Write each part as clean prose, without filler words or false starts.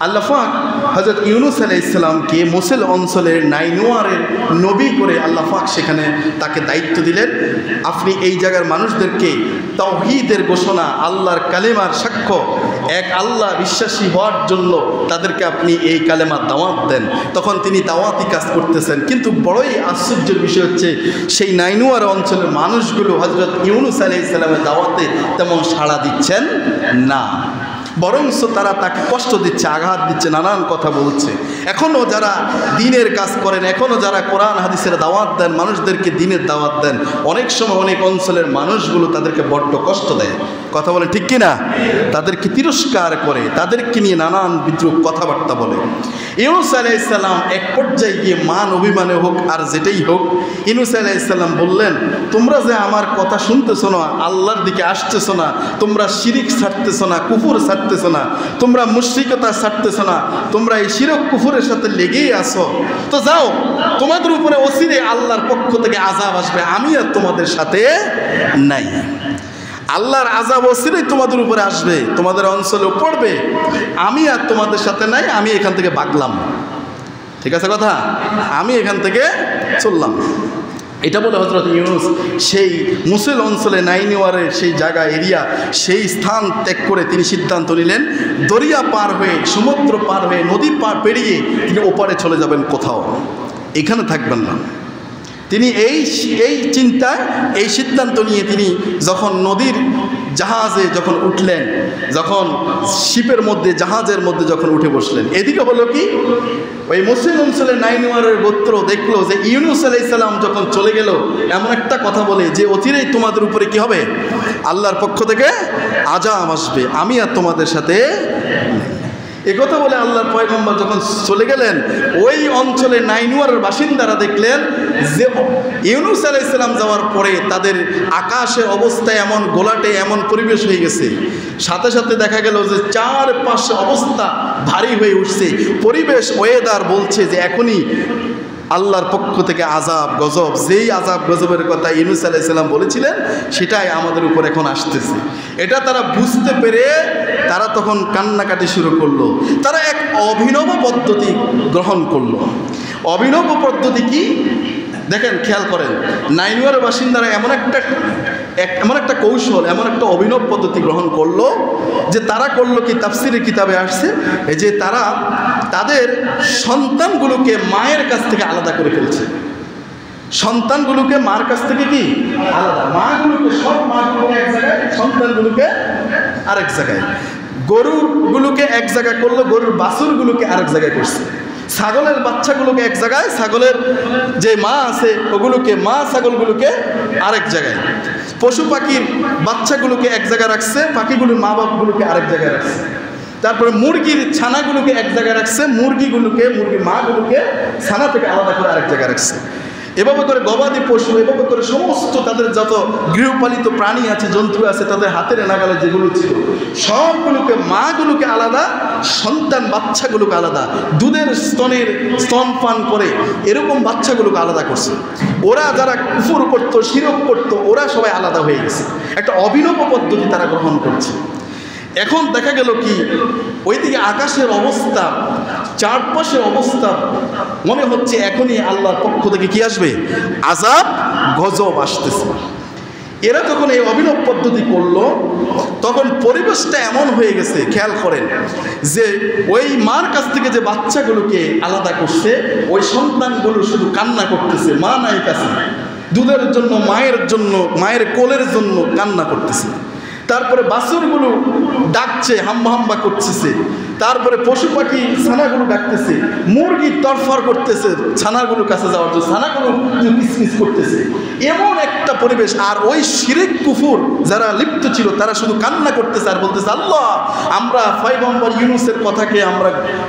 আল্লাহ পাক হযরত ইউনূস আলাইহিস সালামকে মোসেল অঞ্চলের নাইনুয়ারের নবী করে আল্লাহ পাক সেখানে তাকে দায়িত্ব দিলেন, আপনি এই জায়গার মানুষদেরকে তাওহীদের ঘোষণা, আল্লাহর কালেমার সাক্ষ্য, এক আল্লাহ বিশ্বাসী হওয়ার জন্য তাদেরকে আপনি এই কালেমার দাওয়াত দেন। তখন তিনি দাওয়াতি কাজ করতেছেন, কিন্তু বড়ই আশ্চর্যের বিষয় হচ্ছে সেই নাইনুয়ার অঞ্চলের মানুষগুলো হযরত ইউনূস আলাইহিস সালামের দাওয়াতে তেমন সাড়া দিচ্ছেন না, বরঞ্চ তারা তাকে কষ্ট দিচ্ছে, আঘাত দিচ্ছে, নানান কথা বলছে। এখনও যারা দ্বীনের কাজ করেন, এখনও যারা কোরআন হাদিসের দাওয়াত দেন, মানুষদেরকে দ্বীনের দাওয়াত দেন, অনেক সময় অনেক অঞ্চলের মানুষগুলো তাদেরকে বড্ড কষ্ট দেয়। কথা বলে ঠিক কিনা? তাদেরকে তিরস্কার করে, তাদেরকে নিয়ে নানান বিদ্রূপ কথাবার্তা বলে। ইউনূস আলাইহিস সালাম এক পর্যায়ে গিয়ে মান অভিমানে হোক আর যেটাই হোক, ইউনূস আলাইহিস সালাম বললেন, তোমরা যে আমার কথা শুনতেছো না, আল্লাহর দিকে আসতেছো না, তোমরা শিরিক ছাড়তেছো না, কুফর ছাড়তেছো না, তোমরা মুশরিকতা ছাড়তেছো না, তোমরা এই শিরক কুফরের সাথে লেগেই আছো, তো যাও, তোমাদের উপরে অচিরে আল্লাহর পক্ষ থেকে আযাব আসবে, আমি আর তোমাদের সাথে নাই। আল্লাহর আযাব অচিরেই তোমাদের উপরে আসবে, তোমাদের অঞ্চলেও পড়বে, আমি আর তোমাদের সাথে নাই, আমি এখান থেকে ভাগলাম। ঠিক আছে কথা? আমি এখান থেকে চললাম। এটা বলে হযরত ইউনূস সেই মুসেল অঞ্চলে নাইনুয়ারের সেই জায়গা এরিয়া, সেই স্থান ত্যাগ করে তিনি সিদ্ধান্ত নিলেন দরিয়া পার হয়ে, সমুদ্র পার হয়ে, নদী পার পেরিয়ে তিনি ওপারে চলে যাবেন, কোথাও এখানে থাকবেন না। তিনি এই চিন্তায়, এই সিদ্ধান্ত নিয়ে তিনি যখন নদীর জাহাজে যখন উঠলেন, যখন শিপের মধ্যে, জাহাজের মধ্যে যখন উঠে বসলেন, এদিকে হলো কি, ওই মুসলিম অঞ্চলের নাইনুয়ারের গোত্র দেখলো যে ইউনূস আলাইহিস সালাম যখন চলে গেল, এমন একটা কথা বলে যে অচিরেই তোমাদের উপরে কি হবে, আল্লাহর পক্ষ থেকে আযাব আসবে, আমি আর তোমাদের সাথে। একথা বলে আল্লাহর পয়গম্বর যখন চলে গেলেন, ওই অঞ্চলে নাইনুয়ারের বাসিন্দারা দেখলেন যে ইউনূস আলাইহিস সালাম যাওয়ার পরে তাদের আকাশের অবস্থা এমন গোলাটে, এমন পরিবেশ হয়ে গেছে, সাথে সাথে দেখা গেল যে চারপাশে অবস্থা ভারী হয়ে উঠছে, পরিবেশ ওয়েদার বলছে যে এখনই আল্লাহর পক্ষ থেকে আযাব গজব, যেই আযাব গজবের কথা ইউনূস আলাইহিস সালাম বলেছিলেন সেটাই আমাদের উপর এখন আসতেছে। এটা তারা বুঝতে পেরে তারা তখন কান্নাকাটি শুরু করলো। তারা এক অভিনব পদ্ধতি গ্রহণ করলো। অভিনব পদ্ধতি কি দেখেন, খেয়াল করেন, নাইনুয়ারের বাসিন্দারা এমন একটা কৌশল, এমন একটা অভিনব পদ্ধতি গ্রহণ করলো যে তারা করলো কি, তাফসিরের কিতাবে আসছে যে তারা তাদের সন্তানগুলোকে মায়ের কাছ থেকে আলাদা করে ফেলছে। সন্তানগুলোকে মার কাছ থেকে কি আলাদা, মাগুলোকে, সব মাগুলোকে এক জায়গায়, সন্তানগুলোকে আরেক জায়গায়, গরুগুলোকে এক জায়গায় করলো, গরুর বাছুরগুলোকে আরেক জায়গায় করছে, ছাগলের বাচ্চাগুলোকে এক জায়গায়, ছাগলের যে মা আছে ওগুলোকে, মা ছাগলগুলোকে আরেক জায়গায়, পশু পাখির বাচ্চাগুলোকে এক জায়গায় রাখছে, পাখিগুলোর মা বাপগুলোকে আরেক জায়গায় রাখছে, তারপরে মুরগির ছানাগুলোকে এক জায়গায় রাখছে, মুরগির মাগুলোকে ছানা থেকে আলাদা করে আরেক জায়গায় রাখছে। এভাবে করে গবাদি পশু, এভাবে করে সমস্ত তাদের যত গৃহপালিত প্রাণী আছে, জন্তু আছে, তাদের হাতের নাগালে যেগুলো ছিল সবগুলোকে, মাগুলোকে আলাদা, সন্তান বাচ্চাগুলোকে আলাদা, দুধের স্তন পান করে এরকম বাচ্চাগুলোকে আলাদা করছে। ওরা যারা কুফর করতো, শিরক করতো, ওরা সবাই আলাদা হয়ে গেছে। একটা অভিনব পদ্ধতি তারা গ্রহণ করছে। এখন দেখা গেল কি, ওইদিকে আকাশের অবস্থা, চারপাশের অবস্থা, মনে হচ্ছে এখনই আল্লাহর পক্ষ থেকে কি আসবে, আযাব গজব আসতেছে। এরা যখন এই অভিনব পদ্ধতি করলো, তখন পরিবেশটা এমন হয়ে গেছে, খেয়াল করেন, যে ওই মার কাছ থেকে যে বাচ্চাগুলোকে আলাদা করছে, ওই সন্তানগুলো শুধু কান্না করতেছে, মা নাই কাছে, দুধের জন্য, মায়ের জন্য, মায়ের কোলের জন্য কান্না করতেছে। তারপরে বাছুরগুলো ডাকছে, হাম্বা হাম্বা করতেছে, তারপরে পশু পাখি ছানাগুলো ডাকতেছে, মুরগি তরফর করতেছে ছানাগুলোর কাছে যাওয়ার জন্য, ছানাগুলো কিসমিস করতেছে, এমন একটা পরিবেশ। আর ওই শিরক কুফর যারা লিপ্ত ছিল তারা শুধু কান্না করতেছে আর বলতেছে, আল্লাহ, আমরা পয়গম্বর ইউনূসের কথাকে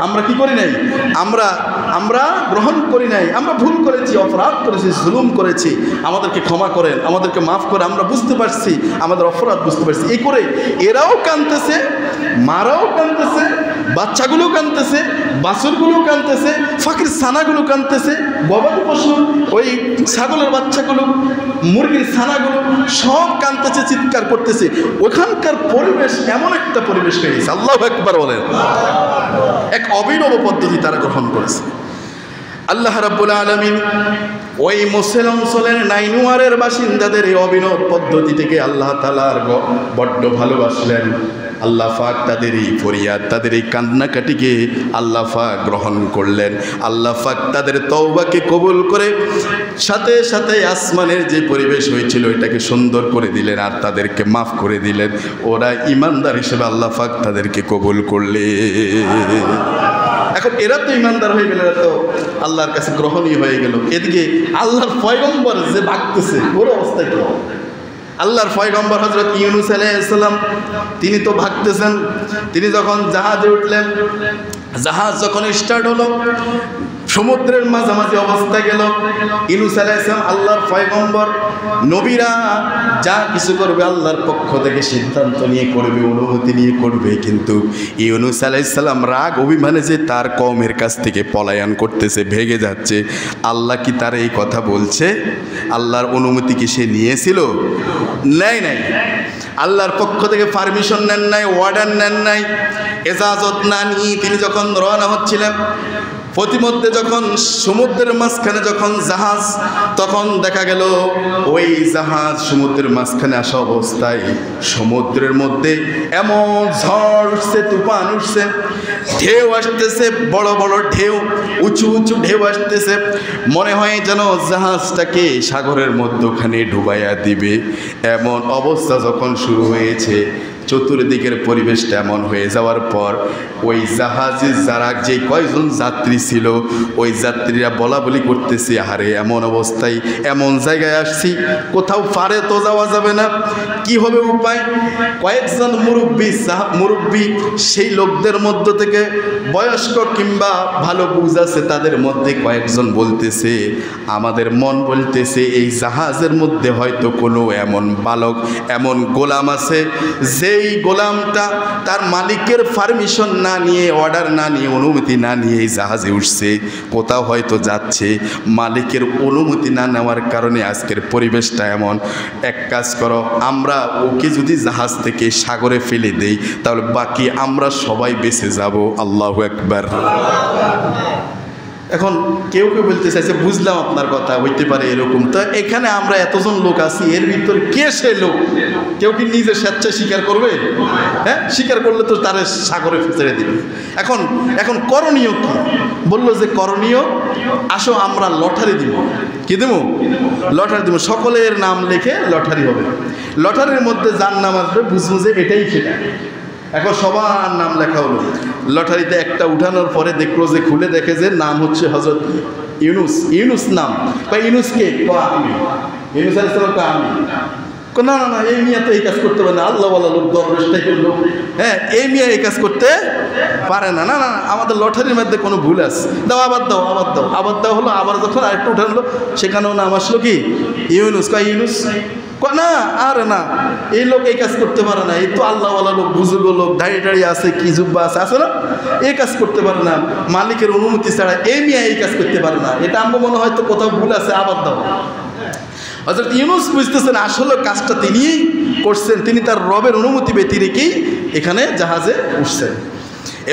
আমরা কি করি নাই, আমরা গ্রহণ করি নাই, আমরা ভুল করেছি, অপরাধ করেছি, জুলুম করেছি, আমাদেরকে ক্ষমা করেন, আমাদেরকে মাফ করে, আমরা বুঝতে পারছি আমাদের অপরাধ বুঝতে পারছি। এই করে এরাও কাঁদতেছে, মারাও কাঁদতেছে, বাচ্চাগুলো কাঁদতেছে, বাছুরগুলো কাঁদতেছে, ফাঁকির ছানাগুলো কাঁদতেছে, গবাদি পশু, ওই ছাগলের বাচ্চাগুলো, মুরগির ছানাগুলো সব কাঁদতেছে, চিৎকার করতেছে। ওখানকার পরিবেশ এমন একটা পরিবেশ হয়ে গেছে, আল্লাহু আকবার বলেন, এক অভিনব পদ্ধতি তারা গ্রহণ করেছে। আল্লাহ রাব্বুল আলামিন ওই মুসেল অঞ্চলের নাইনুয়ারের বাসিন্দাদের এই অভিনব পদ্ধতি থেকে আল্লাহ তাআলার বড্ড ভালোবাসলেন। আল্লাহ পাক তাদের এই ফরিয়াদ, তাদের এই কান্নাকাটিকে আল্লাহ পাক গ্রহণ করলেন। আল্লাহ পাক তাদের তওবাকে কবুল করে সাথে সাথে আসমানের যে পরিবেশ হয়েছিল এটাকে সুন্দর করে দিলেন আর তাদেরকে মাফ করে দিলেন। ওরা ঈমানদার হিসেবে আল্লাহ পাক তাদেরকে কবুল করলেন। এখন এরা তো ঈমানদার হয়ে গেল, এরা তো আল্লাহর কাছে গ্রহণীয় হয়ে গেল। এদিকে আল্লাহর পয়গম্বর যে ভাগতেছে ওর অবস্থা কি? আল্লাহর পয়গম্বর হযরত ইউনূস আলাইহিস সালাম তিনি তো ভাগতেছেন। তিনি যখন জাহাজে উঠলেন, জাহাজ যখন স্টার্ট হলো, সমুদ্রের মাঝামাঝি অবস্থা গেল। ইউনূস আলাইহিস সালাম আল্লাহর পয়গম্বর, নবীরা যা কিছু করবে আল্লাহর পক্ষ থেকে সিদ্ধান্ত নিয়ে করবে, অনুমতি নিয়ে করবে। কিন্তু ইউনূস আলাইহিস সালাম রাগ অভিমানে যে তার কওমের কাছ থেকে পলায়ন করতেছে, ভেগে যাচ্ছে, আল্লাহ কি তার এই কথা বলছে? আল্লাহর অনুমতি কি সে নিয়েছিল? নেয় নাই। আল্লাহর পক্ষ থেকে পারমিশন নেন নাই, অর্ডার নেন নাই, এজাজত না নিয়ে তিনি যখন রওনা হচ্ছিলেন, প্রতিমধ্যে যখন সমুদ্রের মাঝখানে যখন জাহাজ, তখন দেখা গেল ওই জাহাজ সমুদ্রের মাঝখানে আসা অবস্থায় সমুদ্রের মধ্যে এমন ঝড় উঠছে, তুফান উঠছে, ঢেউ আসতেছে, বড় বড় ঢেউ, উঁচু উঁচু ঢেউ আসতেছে। মনে হয় যেন জাহাজটাকে সাগরের মধ্যখানে ডুবাইয়া দিবে। এমন অবস্থা যখন শুরু হয়েছে, চতুর্দিকের পরিবেশটা এমন হয়ে যাওয়ার পর ওই জাহাজে যারা যে কয়জন যাত্রী ছিল ওই যাত্রীরা বলা বলি করতেছে, আরে এমন অবস্থায় এমন জায়গায় আসছি, কোথাও পারে তো যাওয়া যাবে না, কি হবে উপায়? কয়েকজন মুরব্বী সেই লোকদের মধ্য থেকে বয়স্ক কিংবা ভালো বুঝ আছে তাদের মধ্যে কয়েকজন বলতেছে, আমাদের মন বলতেছে এই জাহাজের মধ্যে হয়তো কোনো এমন বালক, এমন গোলাম আছে যে এই গোলামটা তার মালিকের পারমিশন না নিয়ে, অর্ডার না নিয়ে, অনুমতি না নিয়ে এই জাহাজে উঠছে, কোথাও হয়তো যাচ্ছে, মালিকের অনুমতি না নেওয়ার কারণে আজকের পরিবেশটা এমন। এক কাজ করো, আমরা ওকে যদি জাহাজ থেকে সাগরে ফেলে দেই তাহলে বাকি আমরা সবাই বেঁচে যাব। আল্লাহু আকবার। এখন কেউ কেউ বলতে চাইছে, বুঝলাম আপনার কথা, হইতে পারে এরকম, তো এখানে আমরা এতজন লোক আছি, এর ভিতর কে সে লোক? কেউ কি নিজে স্বেচ্ছায় স্বীকার করবে? হ্যাঁ, স্বীকার করলে তো তারা সাগরে ছেড়ে দিবে। এখন করণীয় কি? বললো যে করণীয়, আসো আমরা লটারি দিব। কি দেবো? লটারি দেবো। সকলের নাম লিখে লটারি হবে। লটারির মধ্যে যার নাম আসবে বুঝবো যে এটাই সেটা। এখন সবার নাম লেখা হলো। লটারিতে একটা উঠানোর পরে দেখলো যে খুলে দেখে যে নাম হচ্ছে হযরত ইউনূস। ইউনূস নাম বা ইউনূসকে আমি, ইউনূস আলাইহিস সালাম আমি। না না না, এই মিয়া তো এই কাজ করতে পারে না, আল্লাহওয়ালা লোক, দরবেশ টাইপের লোক, হ্যাঁ, এই মিয়া এই কাজ করতে পারে না। না না, আমাদের লটারির মধ্যে কোনো ভুল আছে, দাও আবার দাও, আবার দাও, আবার দাও হলো। আবার যখন আরেকটা উঠানো, সেখানেও নাম আসলো কি ইউনূস। কয় ইউনূস না, আর না, এই লোক এই কাজ করতে পারে না, এই তো আল্লাহওয়ালা লোক, বুজুর্গ লোক, দাঁড়িয়ে দাঁড়িয়ে আছে, কি জুব্বা আছে, আছে না, এই কাজ করতে পারে না, মালিকের অনুমতি ছাড়া এই মিয়া এই কাজ করতে পারে না, এটা আমার মনে হয় তো কোথাও ভুল আছে, আবার দাও। হযরত ইউনূস বুঝতেছেন আসলে কাজটা তিনিই করছেন, তিনি তার রবের অনুমতি ব্যতী রেখেই এখানে জাহাজে উঠছেন।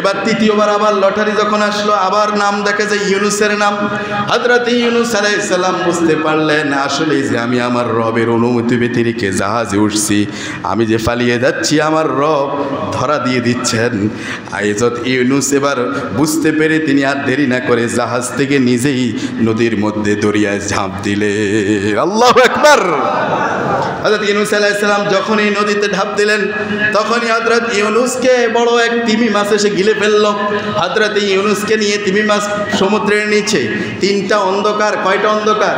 এবার তৃতীয়বার আবার লটারি যখন আসলো, আবার নাম দেখে যে ইউনূসের নাম। হযরত ইউনূস আলাইহিস সালাম বুঝতে পারলেন আসলে যে আমি আমার রবের অনুমতি ব্যতী রেখে জাহাজে উঠছি, আমি যে পালিয়ে যাচ্ছি আমার রব ধরা দিয়ে দিচ্ছেন। হযরত ইউনূস এবার বুঝতে পেরে তিনি আর দেরি না করে জাহাজ থেকে নিজেই নদীর মধ্যে দরিয়ায় ঝাঁপ দিলেন। আল্লাহু আকবার। হযরত ইউনূস আলাইহিস সালাম যখন এই নদীতে ঝাঁপ দিলেন, তখনই হযরত ইউনূসকে বড় এক তিমি মাছ এসে গিলে ফেলল। হযরত ইউনূসকে নিয়ে তিমি মাছ সমুদ্রের নিচে, তিনটা অন্ধকার। কয়টা অন্ধকার?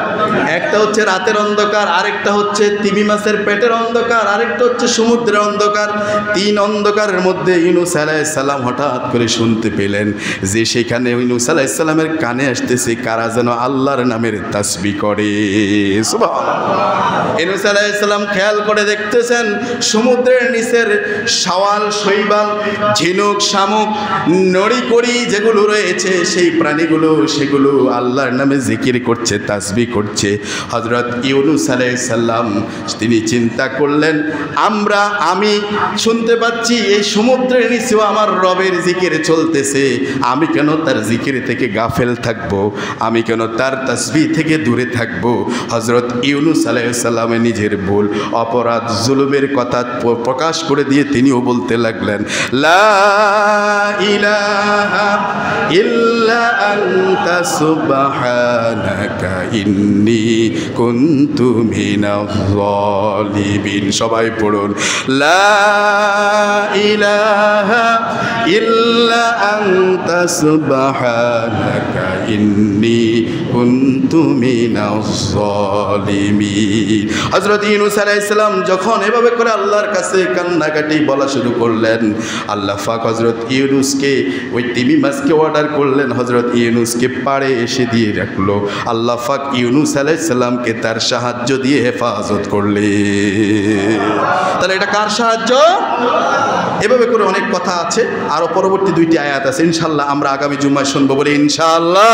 একটা হচ্ছে রাতের অন্ধকার, আরেকটা হচ্ছে তিমি মাছের পেটের অন্ধকার, আরেকটা হচ্ছে সমুদ্রের অন্ধকার। তিন অন্ধকারের মধ্যে ইউনূস আলাইহিস সালাম হঠাৎ করে শুনতে পেলেন যে সেখানে ইউনূস আলাইহিস সালামের কানে আসতেছে কারা যেন আল্লাহর নামের তাসবিহ করে। সুবহানাল্লাহ। ইউনূস আলাইহিস সালাম খেয়াল করে দেখতেছেন সমুদ্রের নিচের শাওয়াল, শৈবাল, ঝিনুক, শামুক, নড়িকড়ি যেগুলো রয়েছে সেই প্রাণীগুলো সেগুলো আল্লাহর নামে জিকির করছে, তাসবিহ করছে। হযরত ইউনূস আলাইহিস সালাম তিনি চিন্তা করলেন, আমি শুনতে পাচ্ছি এই সমুদ্রের নিচেও আমার রবের জিকির চলতেছে, আমি কেন তার জিকির থেকে গাফেল থাকবো, আমি কেন তার তাসবিহ থেকে দূরে থাকবো। হযরত ইউনূস আলাইহিস সালামের নিজের ভুল, অপরাধ, জুলুমের কথা প্রকাশ করে দিয়ে তিনিও বলতে লাগলেন, লা ইলাহা ইল্লা আনতা সুবহানাকা ইন্নী কুনতু মিনাজ জালিমিন। সবাই পড়ুন, লা ইলাহা ইল্লা আনতা সুবহানাকা ইন্নী কুনতু মিনাজ জালিমিন। হযরত ইউনূস আলাইহিস সালাম যখন এভাবে করে আল্লাহর কাছে কান্নাকাটি বলা শুরু করলেন, আল্লাহ পাক হযরত ইউনূসকে ওই তিমি মাছকে অর্ডার করলেন, হযরত ইউনূসকে পাড়ে এসে দিয়ে রাখলো। আল্লাহ পাক ইউনূস আলাইহিস সালামকে তার সাহায্য দিয়ে হেফাজত করলেন। তাহলে এটা কার সাহায্য? এভাবে করে অনেক কথা আছে, আরো পরবর্তী 2টি আয়াত আছে, ইনশাআল্লাহ আমরা আগামী জুমায় শুনবো বলে ইনশাআল্লাহ।